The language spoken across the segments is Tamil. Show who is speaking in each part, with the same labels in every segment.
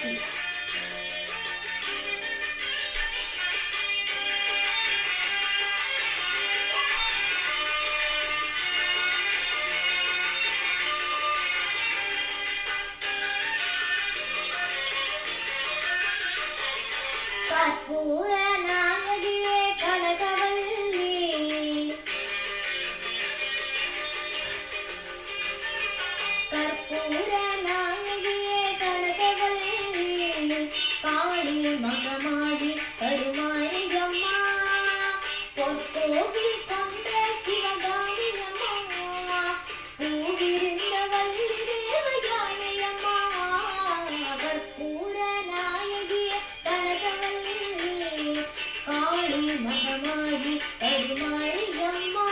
Speaker 1: சக்தி. கற்பூர நாயகியே கனகவல்லி, கற்பூர நாயகியே கனகவல்லி, காளி மகமாடி கருமாரியம்மா, பொற்கோவில் கொண்ட சிவகாமியம்மா, பூவிருந்த வள்ளி தேவயானையம்மா, கற்பூர நாயகியே கனகவல்லி, காளி மகமாடி கருமாரியம்மா.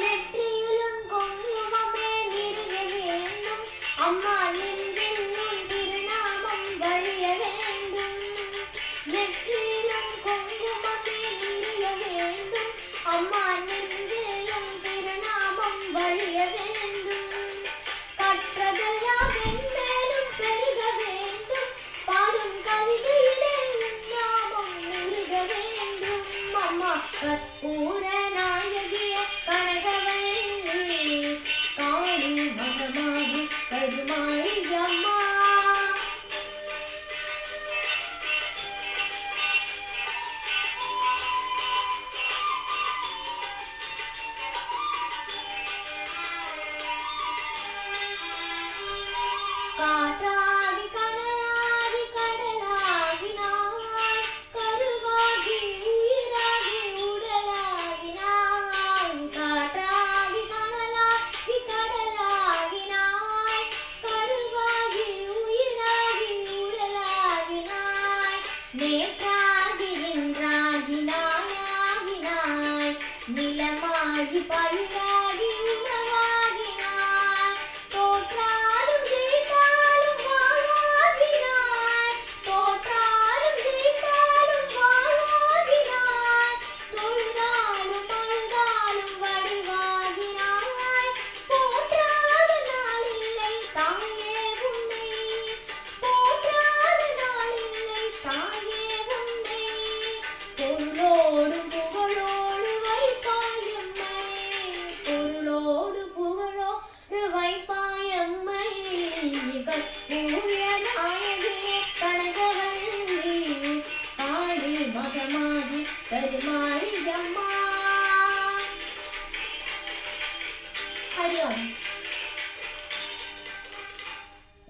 Speaker 1: நெற்றியிலும் குங்குமமே நிறுக வேண்டும் அம்மா, நெஞ்சில் உன் திருநாமம் வழிய வேண்டும். நெற்றியிலும் குங்குமமே நிறுக வேண்டும் அம்மா, நெஞ்சில் உன் திருநாமம் வழிய வேண்டும். கற்றதெல்லாம் மென்மேலும் பெருக வேண்டும், பாடும் கவிதையிலே உன் நாமம் உருக வேண்டும் அம்மா. கற்பூர நாயகியே கனகவல்லி, காளி மகமாடி கருமாரியம்மா. காற்றாகி கனலாகி கடலாகினாய், கருவாகி உயிராகி உடலாகினாய். காற்றாகி கனலாகி கடலாகினாய், கருவாகி உயிராகி உடலாகினாய். நேற்றாகி இன்றாகி நாளாகினாய், நிலமாகி பயிராகி உணவாகினாய். தோற்றாலும் ஜெயித்தாலும் வாழ்வாகினாய், தோற்றாலும் ஜெயித்தாலும் வாழ்வாகினாய். தொழுதாலும் அழுதாலும் வடிவாகினாய், போற்றாத நாளில்லை தாயே உன்னை, போற்றாத நாளில்லை தாயே உன்னை. பொருளோடு புகழோடு வைப்பாயம்மை, பொருளோடு புகழோடு வைப்பாயம்மை. கற்பூர நாயகியே கனகவல்லி, காளி மகமாடி கருமாரியம்மா. ஹரி ஓம்.